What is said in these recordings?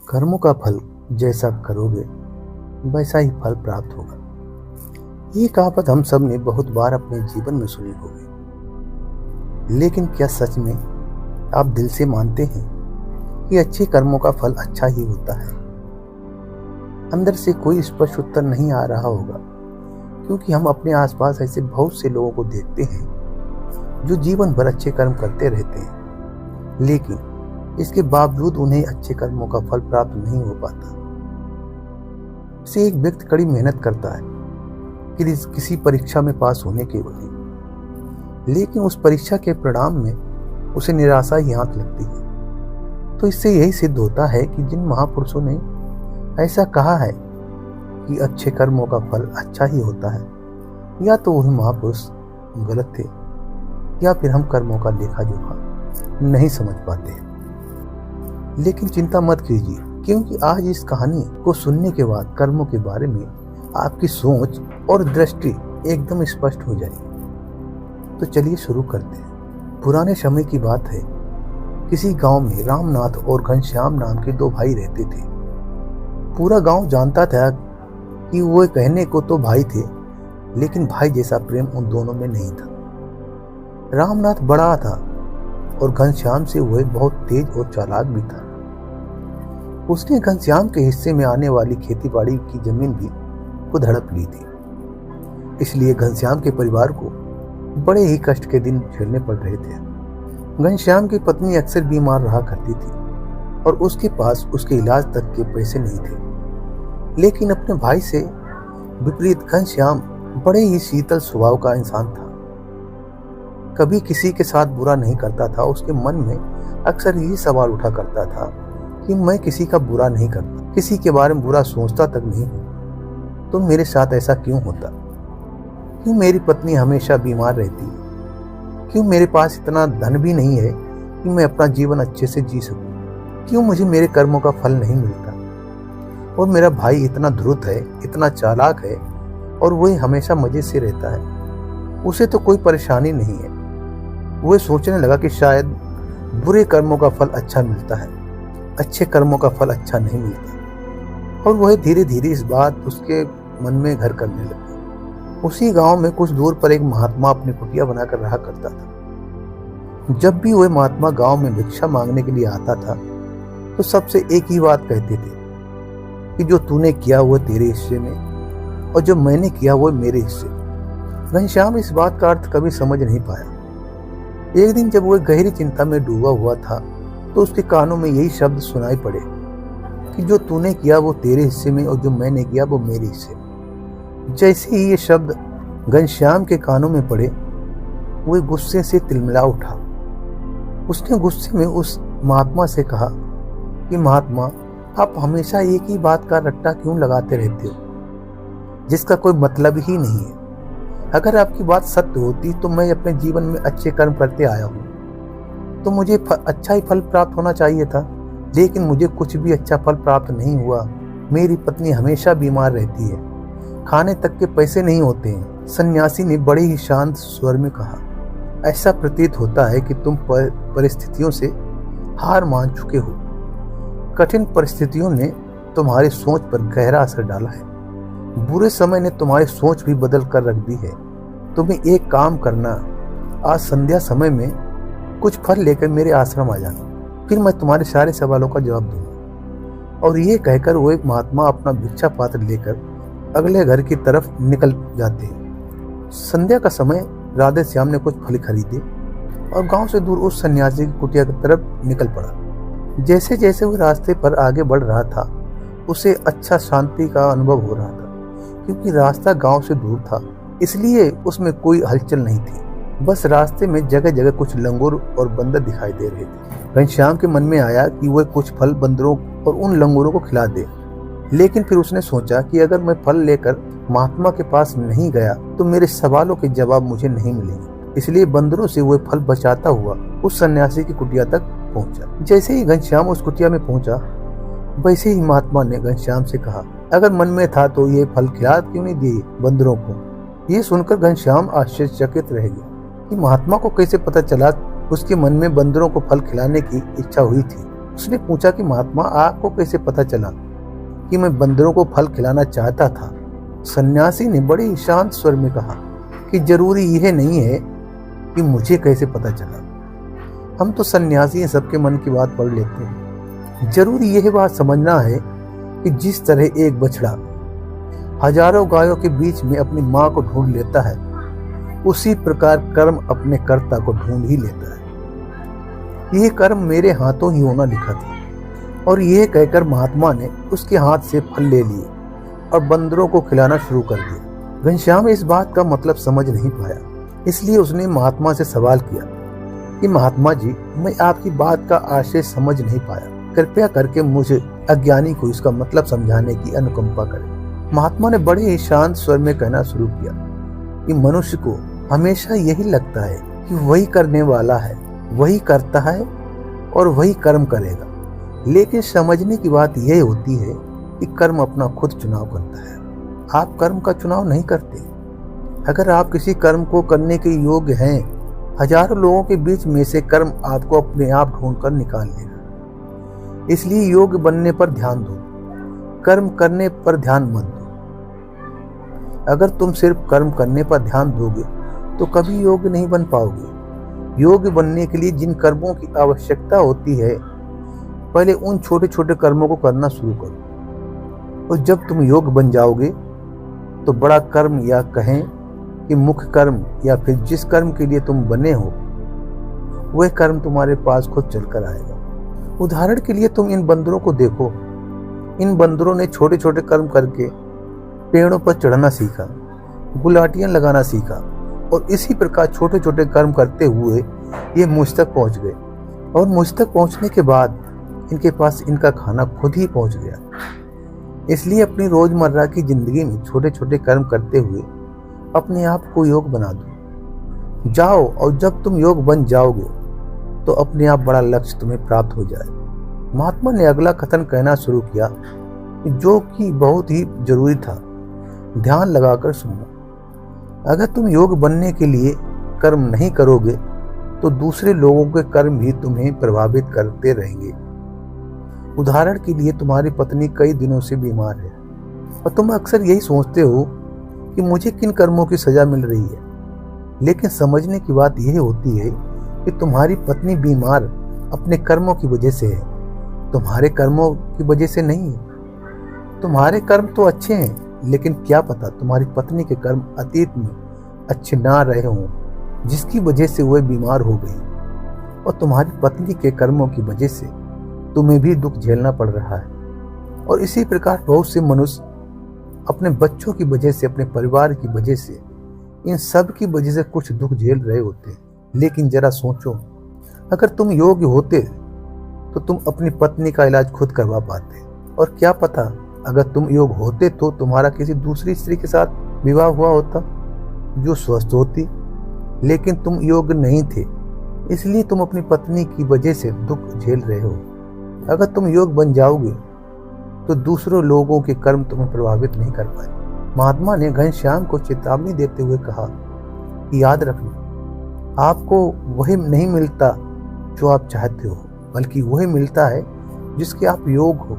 कर्मों का फल जैसा करोगे वैसा ही फल प्राप्त होगा। ये कहावत हम सब ने बहुत बार अपने जीवन में सुनी होगी, लेकिन क्या सच में आप दिल से मानते हैं कि अच्छे कर्मों का फल अच्छा ही होता है? अंदर से कोई स्पष्ट उत्तर नहीं आ रहा होगा, क्योंकि हम अपने आसपास ऐसे बहुत से लोगों को देखते हैं जो जीवन भर अच्छे कर्म करते रहते हैं, लेकिन इसके बावजूद उन्हें अच्छे कर्मों का फल प्राप्त नहीं हो पाता। से एक व्यक्ति कड़ी मेहनत करता है कि किसी परीक्षा में पास होने के लिए, लेकिन उस परीक्षा के परिणाम में उसे निराशा ही आंख लगती है। तो इससे यही सिद्ध होता है कि जिन महापुरुषों ने ऐसा कहा है कि अच्छे कर्मों का फल अच्छा ही होता है, या तो वही महापुरुष गलत थे, या फिर हम कर्मों का लेखा जोखा नहीं समझ पाते। लेकिन चिंता मत कीजिए, क्योंकि आज इस कहानी को सुनने के बाद कर्मों के बारे में आपकी सोच और दृष्टि एकदम स्पष्ट हो जाएगी। तो चलिए शुरू करते हैं। पुराने समय की बात है। किसी गांव में रामनाथ और घनश्याम नाम के दो भाई रहते थे। पूरा गांव जानता था कि वो कहने को तो भाई थे, लेकिन भाई जैसा प्रेम उन दोनों में नहीं था। रामनाथ बड़ा था और घनश्याम से वह बहुत तेज और चालाक भी था। उसने घनश्याम के हिस्से में आने वाली खेतीबाड़ी की जमीन भी खुद हड़प ली थी। इसलिए घनश्याम के परिवार को बड़े ही कष्ट के दिन झेलने पड़ रहे थे। घनश्याम की पत्नी अक्सर बीमार रहा करती थी और उसके पास उसके इलाज तक के पैसे नहीं थे। लेकिन अपने भाई से विपरीत घनश्याम बड़े ही शीतल स्वभाव का इंसान था। कभी किसी के साथ बुरा नहीं करता था। उसके मन में अक्सर ये सवाल उठा करता था कि मैं किसी का बुरा नहीं करता, किसी के बारे में बुरा सोचता तक नहीं हूँ, तो मेरे साथ ऐसा क्यों होता? क्यों मेरी पत्नी हमेशा बीमार रहती है? क्यों मेरे पास इतना धन भी नहीं है कि मैं अपना जीवन अच्छे से जी सकूं? क्यों मुझे मेरे कर्मों का फल नहीं मिलता? और मेरा भाई इतना धूर्त है, इतना चालाक है, और वह हमेशा मजे से रहता है, उसे तो कोई परेशानी नहीं है। वह सोचने लगा कि शायद बुरे कर्मों का फल अच्छा मिलता है, अच्छे कर्मों का फल अच्छा नहीं मिलता। और वह धीरे धीरे इस बात उसके मन में घर करने लगी। उसी गांव में कुछ दूर पर एक महात्मा अपनी कुटिया बनाकर रहा करता था। जब भी वह महात्मा गांव में भिक्षा मांगने के लिए आता था, तो सबसे एक ही बात कहते थे कि जो तूने किया वो तेरे हिस्से में, और जो मैंने किया वो मेरे हिस्से में। घनश्याम इस बात का अर्थ कभी समझ नहीं पाया। एक दिन जब वह गहरी चिंता में डूबा हुआ था, तो उसके कानों में यही शब्द सुनाई पड़े कि जो तूने किया वो तेरे हिस्से में, और जो मैंने किया वो मेरे हिस्से में। जैसे ही ये शब्द घनश्याम के कानों में पड़े, वह गुस्से से तिलमिला उठा। उसने गुस्से में उस महात्मा से कहा कि महात्मा, आप हमेशा एक ही बात का रट्टा क्यों लगाते रहते हो, जिसका कोई मतलब ही नहीं है? अगर आपकी बात सत्य होती तो मैं अपने जीवन में अच्छे कर्म करते आया हूँ, तो मुझे अच्छा ही फल प्राप्त होना चाहिए था, लेकिन मुझे कुछ भी अच्छा फल प्राप्त नहीं हुआ। मेरी पत्नी हमेशा बीमार रहती है, खाने तक के पैसे नहीं होते हैं। सन्यासी ने बड़े ही शांत स्वर में कहा, ऐसा प्रतीत होता है कि तुम परिस्थितियों से हार मान चुके हो। कठिन परिस्थितियों ने तुम्हारी सोच पर गहरा असर डाला है। बुरे समय ने तुम्हारी सोच भी बदल कर रख दी है। तुम्हें एक काम करना, आज संध्या समय में कुछ फल लेकर मेरे आश्रम आ जाना, फिर मैं तुम्हारे सारे सवालों का जवाब दूंगा। और ये कहकर वो एक महात्मा अपना भिक्षा पात्र लेकर अगले घर की तरफ निकल जाते हैं। संध्या का समय राधे श्याम ने कुछ फल खरीदे और गांव से दूर उस सन्यासी की कुटिया की तरफ निकल पड़ा। जैसे जैसे वो रास्ते पर आगे बढ़ रहा था, उसे अच्छा शांति का अनुभव हो रहा था, क्योंकि रास्ता गांव से दूर था, इसलिए उसमें कोई हलचल नहीं थी। बस रास्ते में जगह जगह कुछ लंगूर और बंदर दिखाई दे रहे थे। घनश्याम के मन में आया कि वह कुछ फल बंदरों और उन लंगूरों को खिला दे, लेकिन फिर उसने सोचा कि अगर मैं फल लेकर महात्मा के पास नहीं गया तो मेरे सवालों के जवाब मुझे नहीं मिलेंगे। इसलिए बंदरों से वह फल बचाता हुआ उस सन्यासी की कुटिया तक पहुंचा। जैसे ही घनश्याम उस कुटिया में पहुंचा, वैसे ही महात्मा ने घनश्याम से कहा, अगर मन में था तो ये फल खिला क्यों नहीं दिए बंदरों को? ये सुनकर घनश्याम आश्चर्यचकित रह गया कि महात्मा को कैसे पता चला उसके मन में बंदरों को फल खिलाने की इच्छा हुई थी। उसने पूछा कि महात्मा, आपको कैसे पता चला कि मैं बंदरों को फल खिलाना चाहता था? सन्यासी ने बड़े ही शांत स्वर में कहा कि जरूरी यह नहीं है कि मुझे कैसे पता चला। हम तो सन्यासी हैं, सबके मन की बात पढ़ लेते हैं। जरूरी यह बात समझना है कि जिस तरह एक बछड़ा हजारों गायों के बीच में अपनी मां को ढूंढ लेता है, उसी प्रकार कर्म अपने कर्ता को ढूंढ ही लेता है। यह कर्म मेरे हाथों ही होना लिखा था। और यह कहकर महात्मा ने उसके हाथ से फल ले लिए और बंदरों को खिलाना शुरू कर दिया। घनश्याम इस बात का मतलब समझ नहीं पाया, इसलिए उसने महात्मा से सवाल किया कि महात्मा जी, मैं आपकी बात का आशय समझ नहीं पाया, कृपया करके मुझे अज्ञानी को इसका मतलब समझाने की अनुकंपा करें। महात्मा ने बड़े ही शांत स्वर में कहना शुरू किया कि मनुष्य को हमेशा यही लगता है कि वही करने वाला है, वही करता है और वही कर्म करेगा। लेकिन समझने की बात यह होती है कि कर्म अपना खुद चुनाव करता है। आप कर्म का चुनाव नहीं करते। अगर आप किसी कर्म को करने के योग्य हैं, हजारों लोगों के बीच में से कर्म आपको अपने आप ढूंढकर निकाल लेगा। इसलिए योग्य बनने पर ध्यान दो, कर्म करने पर ध्यान मत दो। अगर तुम सिर्फ कर्म करने पर ध्यान दोगे तो कभी योग्य नहीं बन पाओगे। योग्य बनने के लिए जिन कर्मों की आवश्यकता होती है, पहले उन छोटे छोटे कर्मों को करना शुरू करो। और जब तुम योग्य बन जाओगे तो बड़ा कर्म, या कहें कि मुख्य कर्म, या फिर जिस कर्म के लिए तुम बने हो, वह कर्म तुम्हारे पास खुद चलकर आएगा। उदाहरण के लिए तुम इन बंदरों को देखो। इन बंदरों ने छोटे छोटे कर्म करके पेड़ों पर चढ़ना सीखा, गुलाटियां लगाना सीखा, और इसी प्रकार छोटे छोटे कर्म करते हुए ये मुझ तक पहुंच गए। और मुझ तक पहुंचने के बाद इनके पास इनका खाना खुद ही पहुंच गया। इसलिए अपनी रोजमर्रा की जिंदगी में छोटे छोटे कर्म करते हुए अपने आप को योग बना दो। जाओ, और जब तुम योग बन जाओगे तो अपने आप बड़ा लक्ष्य तुम्हें प्राप्त हो जाए। महात्मा ने अगला कथन कहना शुरू किया, जो कि बहुत ही जरूरी था। ध्यान लगाकर सुनना। अगर तुम योग बनने के लिए कर्म नहीं करोगे तो दूसरे लोगों के कर्म भी तुम्हें प्रभावित करते रहेंगे। उदाहरण के लिए तुम्हारी पत्नी कई दिनों से बीमार है और तुम अक्सर यही सोचते हो कि मुझे किन कर्मों की सजा मिल रही है। लेकिन समझने की बात यह होती है कि तुम्हारी पत्नी बीमार अपने कर्मों की वजह से है, तुम्हारे कर्मों की वजह से नहीं है। तुम्हारे कर्म तो अच्छे हैं, लेकिन क्या पता तुम्हारी पत्नी के कर्म अतीत में अच्छे ना रहे हों, जिसकी वजह से वह बीमार हो गई। और तुम्हारी पत्नी के कर्मों की वजह से तुम्हें भी दुख झेलना पड़ रहा है। और इसी प्रकार बहुत से मनुष्य अपने बच्चों की वजह से, अपने परिवार की वजह से, इन सब की वजह से कुछ दुख झेल रहे होते हैं। लेकिन जरा सोचो, अगर तुम योग्य होते तो तुम अपनी पत्नी का इलाज खुद करवा पाते। और क्या पता अगर तुम योग्य होते तो तुम्हारा किसी दूसरी स्त्री के साथ विवाह हुआ होता जो स्वस्थ होती। लेकिन तुम योग्य नहीं थे, इसलिए तुम अपनी पत्नी की वजह से दुख झेल रहे हो। अगर तुम योग्य बन जाओगे तो दूसरों लोगों के कर्म तुम्हें प्रभावित नहीं कर पाए। महात्मा ने घनश्याम को चेतावनी देते हुए कहा कि याद रखना, आपको वही नहीं मिलता जो आप चाहते हो, बल्कि वही मिलता है जिसके आप योग्य हो।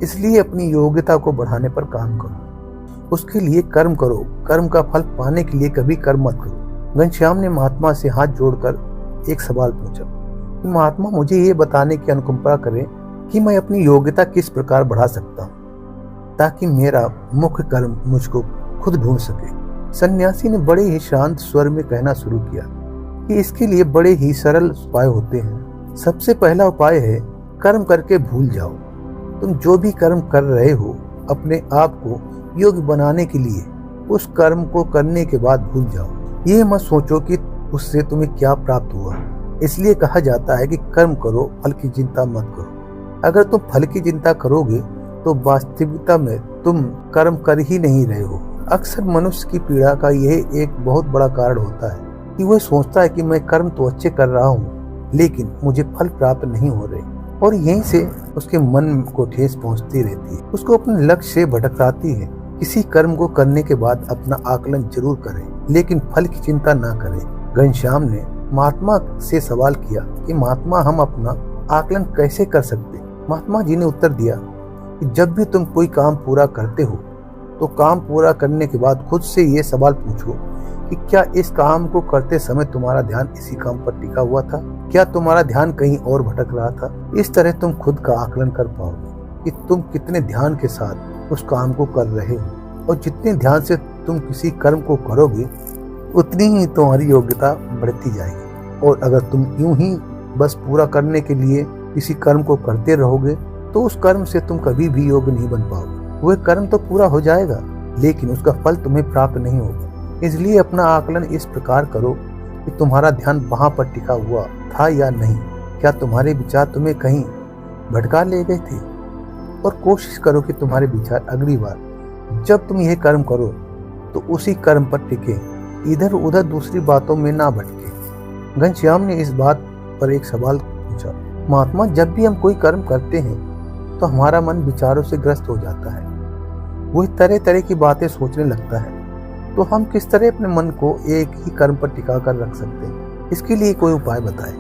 इसलिए अपनी योग्यता को बढ़ाने पर काम करो, उसके लिए कर्म करो। कर्म का फल पाने के लिए कभी कर्म मत करो। घनश्याम ने महात्मा से हाथ जोड़कर एक सवाल पूछा कि महात्मा, मुझे ये बताने की अनुकंपा करें कि मैं अपनी योग्यता किस प्रकार बढ़ा सकता हूँ ताकि मेरा मुख्य कर्म मुझको खुद ढूंढ सके। सन्यासी ने बड़े ही शांत स्वर में कहना शुरू किया कि इसके लिए बड़े ही सरल उपाय होते हैं। सबसे पहला उपाय है, कर्म करके भूल जाओ। तुम जो भी कर्म कर रहे हो, अपने आप को योग्य बनाने के लिए उस कर्म को करने के बाद भूल जाओ। ये मत सोचो कि उससे तुम्हें क्या प्राप्त हुआ। इसलिए कहा जाता है कि कर्म करो, फल की चिंता मत करो। अगर तुम फल की चिंता करोगे तो वास्तविकता में तुम कर्म कर ही नहीं रहे हो। अक्सर मनुष्य की पीड़ा का यह एक बहुत बड़ा कारण होता है कि वह सोचता है कि मैं कर्म तो अच्छे कर रहा हूँ, लेकिन मुझे फल प्राप्त नहीं हो रहे। और यहीं से उसके मन को ठेस पहुंचती रहती है, उसको अपने लक्ष्य से भटकाती है। किसी कर्म को करने के बाद अपना आकलन जरूर करें, लेकिन फल की चिंता ना करें। घनश्याम ने महात्मा से सवाल किया कि महात्मा, हम अपना आकलन कैसे कर सकते? महात्मा जी ने उत्तर दिया कि जब भी तुम कोई काम पूरा करते हो तो काम पूरा करने के बाद खुद से ये सवाल पूछो कि क्या इस काम को करते समय तुम्हारा ध्यान इसी काम पर टिका हुआ था? क्या तुम्हारा ध्यान कहीं और भटक रहा था? इस तरह तुम खुद का आकलन कर पाओगे कि तुम कितने ध्यान के साथ उस काम को कर रहे हो, और जितने ध्यान से तुम किसी कर्म को करोगे उतनी ही तुम्हारी योग्यता बढ़ती जाएगी। और अगर तुम यूं ही बस पूरा करने के लिए किसी कर्म को करते रहोगे तो उस कर्म से तुम कभी भी योग्य नहीं बन पाओगे। वह कर्म तो पूरा हो जाएगा लेकिन उसका फल तुम्हें प्राप्त नहीं होगा। इसलिए अपना आकलन इस प्रकार करो कि तुम्हारा ध्यान वहां पर टिका हुआ था या नहीं। क्या तुम्हारे विचार तुम्हें कहीं भटका ले गए थे? और कोशिश करो कि तुम्हारे विचार अगली बार जब तुम यह कर्म करो तो उसी कर्म पर टिके, इधर उधर दूसरी बातों में ना भटके। घनश्याम ने इस बात पर एक सवाल पूछा, महात्मा जब भी हम कोई कर्म करते हैं तो हमारा मन विचारों से ग्रस्त हो जाता है, वह तरह तरह की बातें सोचने लगता है, तो हम किस तरह अपने मन को एक ही कर्म पर टिका कर रख सकते हैं? इसके लिए कोई उपाय बताएं।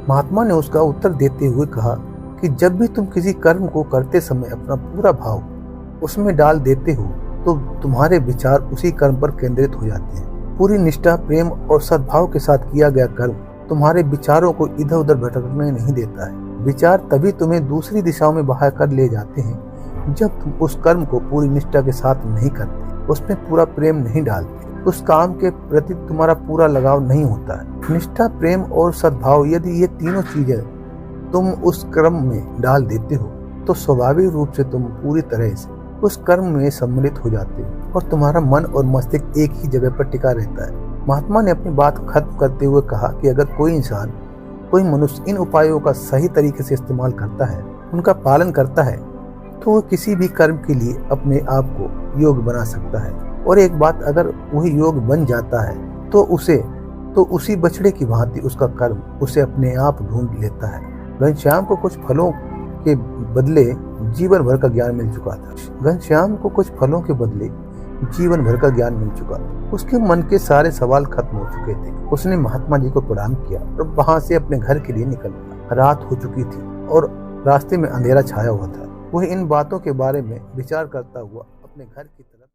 महात्मा ने उसका उत्तर देते हुए कहा कि जब भी तुम किसी कर्म को करते समय अपना पूरा भाव उसमें डाल देते हो तो तुम्हारे विचार उसी कर्म पर केंद्रित हो जाते हैं। पूरी निष्ठा, प्रेम और सद्भाव के साथ किया गया कर्म तुम्हारे विचारों को इधर उधर भटकने नहीं देता है। विचार तभी तुम्हें दूसरी दिशाओं में बहा कर ले जाते हैं जब तुम उस कर्म को पूरी निष्ठा के साथ नहीं करते, उसमें पूरा प्रेम नहीं डालते, उस काम के प्रति तुम्हारा पूरा लगाव नहीं होता है। निष्ठा, प्रेम और सद्भाव यदि ये तीनों चीजें तुम उस कर्म में डाल देते हो तो स्वाभाविक रूप से तुम पूरी तरह से उस कर्म में सम्मिलित हो जाते हो और तुम्हारा मन और मस्तिष्क एक ही जगह पर टिका रहता है। महात्मा ने अपनी बात खत्म करते हुए कहा कि अगर कोई इंसान, कोई मनुष्य इन उपायों का सही तरीके से इस्तेमाल करता है, उनका पालन करता है, तो वह किसी भी कर्म के लिए अपने आप को योग्य बना सकता है। और एक बात, अगर वह योग्य बन जाता है तो उसी बछड़े की भांति उसका कर्म उसे अपने आप ढूंढ लेता है। घनश्याम को कुछ फलों के बदले जीवन भर का ज्ञान मिल चुका था। घनश्याम को कुछ फलों के बदले जीवन भर का ज्ञान मिल चुका। उसके मन के सारे सवाल खत्म हो चुके थे। उसने महात्मा जी को प्रणाम किया और वहां से अपने घर के लिए निकल गया। रात हो चुकी थी और रास्ते में अंधेरा छाया हुआ था। वह इन बातों के बारे में विचार करता हुआ अपने घर की तरफ